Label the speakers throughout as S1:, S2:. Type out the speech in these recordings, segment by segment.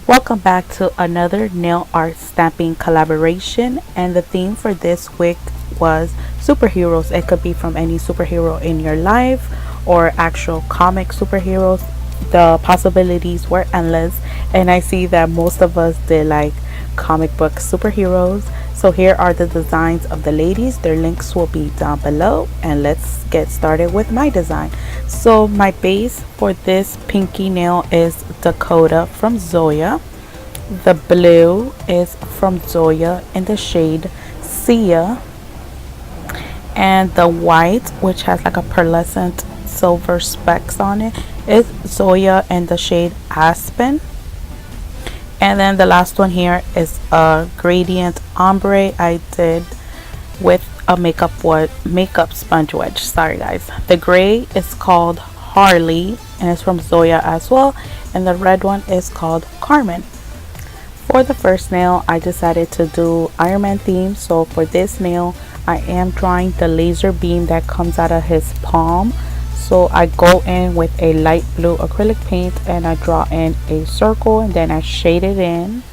S1: Welcome back to another nail art stamping collaboration, and the theme for this week was superheroes. It could be from any superhero in your life or actual comic superheroes. The possibilities were endless, and I see that most of us did like comic book superheroes. So here are the designs of the ladies. Their links will be down below, and let's get started with my design. So my base for this pinky nail is Dakota from Zoya. The blue is from Zoya in the shade Sia, and the white, which has like a pearlescent silver specks on it, is Zoya in the shade Aspen. And then the last one here is a gradient ombre I did with a makeup sponge wedge. Sorry guys. The gray is called Harley and it's from Zoya as well, and the red one is called Carmen. For the first nail, I decided to do Iron Man theme. So for this nail, I am drawing the laser beam that comes out of his palm. So I go in with a light blue acrylic paint and I draw in a circle, and then I shade it in.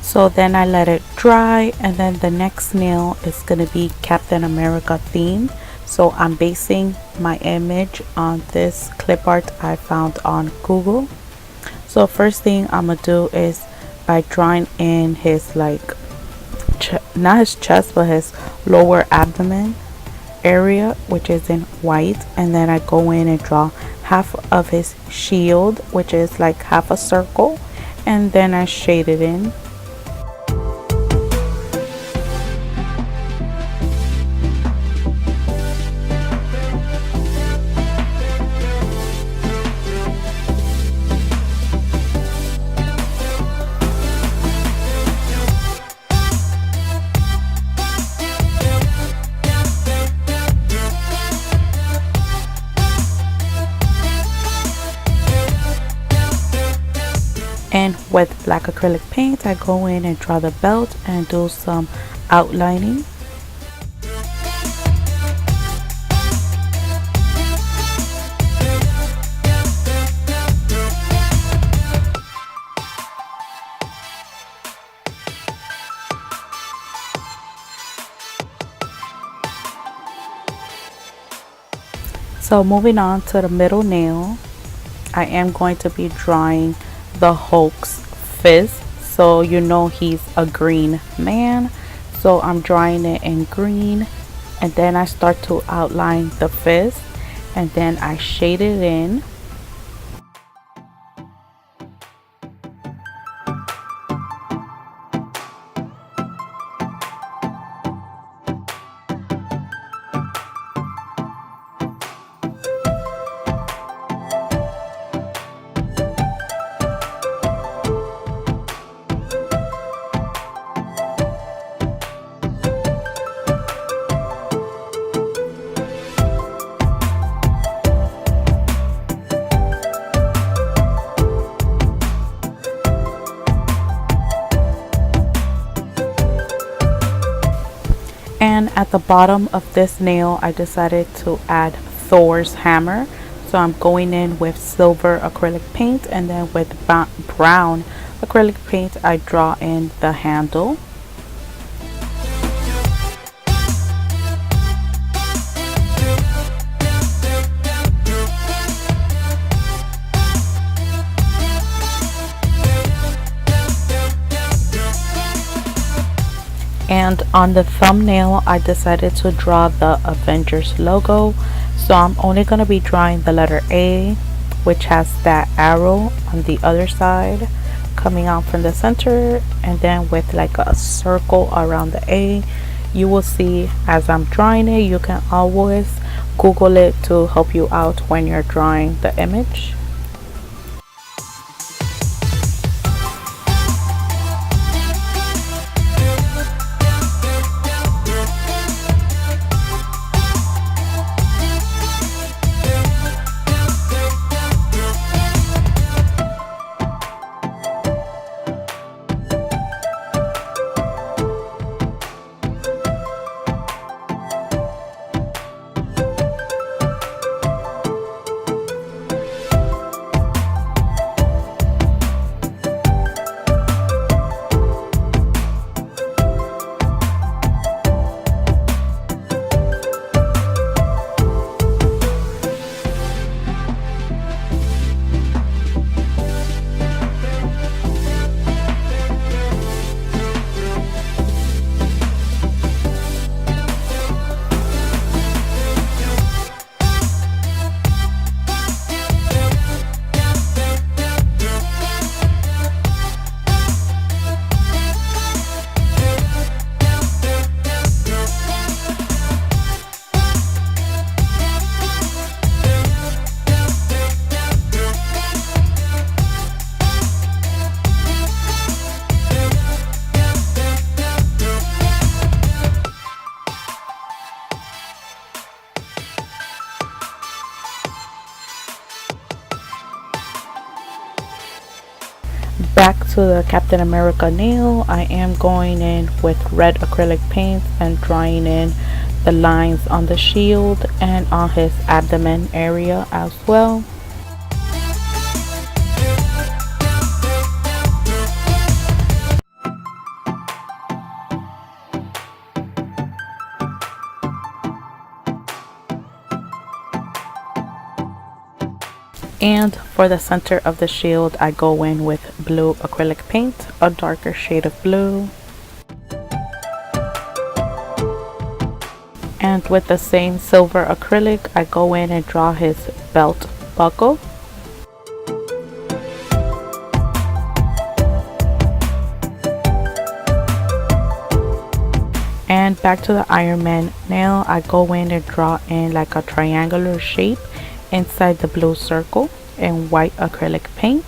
S1: So then I let it dry, and then the next nail is going to be Captain America theme. So I'm basing my image on this clip art I found on Google. So first thing I'm going to do is by drawing in his not his chest but his lower abdomen area, which is in white, and then I go in and draw half of his shield, which is like half a circle, and then I shade it in. And with black acrylic paint, I go in and draw the belt and do some outlining. So moving on to the middle nail, I am going to be drawing the Hulk's fist. So you know he's a green man, so I'm drawing it in green, and then I start to outline the fist, and then I shade it in. And at the bottom of this nail, I decided to add Thor's hammer. So I'm going in with silver acrylic paint, and then with brown acrylic paint, I draw in the handle. And on the thumbnail, I decided to draw the Avengers logo. So I'm only going to be drawing the letter A, which has that arrow on the other side coming out from the center, and then with like a circle around the A. You will see as I'm drawing it. You can always Google it to help you out when you're drawing the image. to the Captain America nail, I am going in with red acrylic paint and drawing in the lines on the shield and on his abdomen area as well. And for the center of the shield, I go in with blue acrylic paint, a darker shade of blue. And with the same silver acrylic, I go in and draw his belt buckle. And back to the Iron Man nail, I go in and draw in like a triangular shape inside the blue circle in white acrylic paint.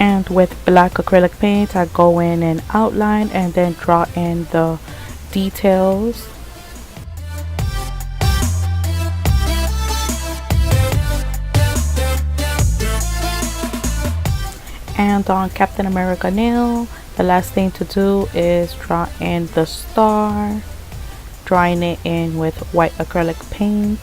S1: And with black acrylic paint, I go in and outline and then draw in the details. And on Captain America nail, the last thing to do is draw in the star, drawing it in with white acrylic paint.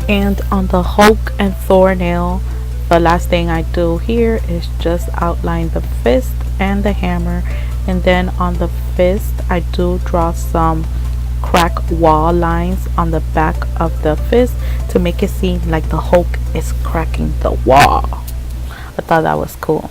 S1: And on the Hulk and Thor nail, the last thing I do here is just outline the fist and the hammer, and then on the fist I do draw some crack wall lines on the back of the fist to make it seem like the Hulk is cracking the wall. I thought that was cool.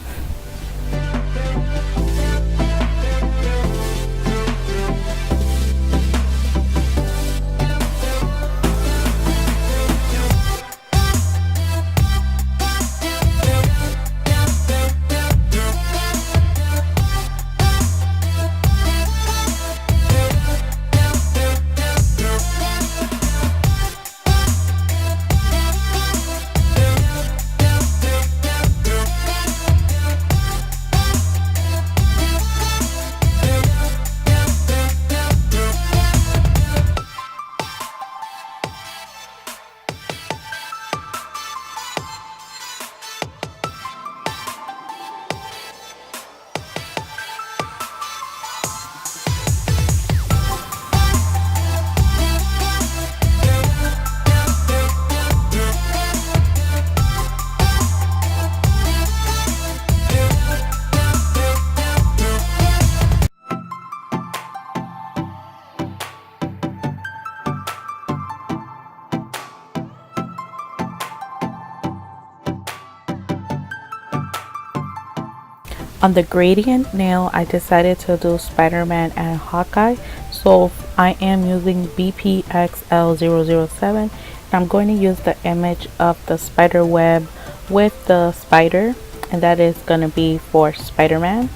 S1: On the gradient nail, I decided to do Spider-Man and Hawkeye, so I am using BPXL007, and I'm going to use the image of the spider web with the spider, and that is going to be for Spider-Man.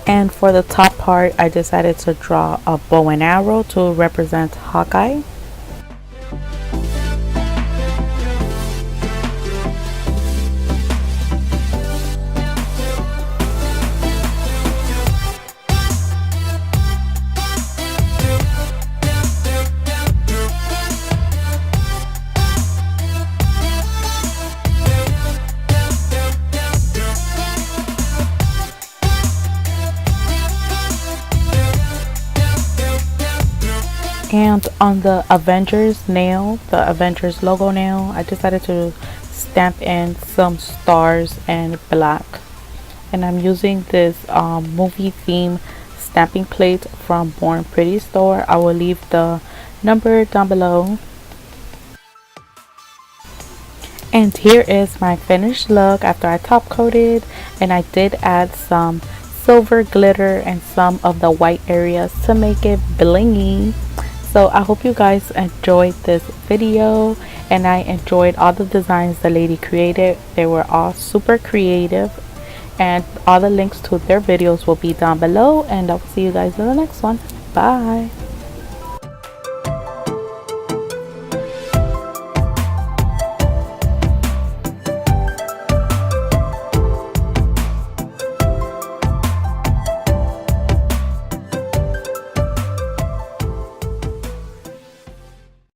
S1: And for the top part, I decided to draw a bow and arrow to represent Hawkeye. And on the Avengers nail, the Avengers logo nail, I decided to stamp in some stars and black and I'm using this movie theme stamping plate from Born Pretty store. I will leave the number down below. And here is my finished look after I top coated, and I did add some silver glitter and some of the white areas to make it blingy. So I hope you guys enjoyed this video, and I enjoyed all the designs the lady created. They were all super creative, and all the links to their videos will be down below, and I'll see you guys in the next one. Bye.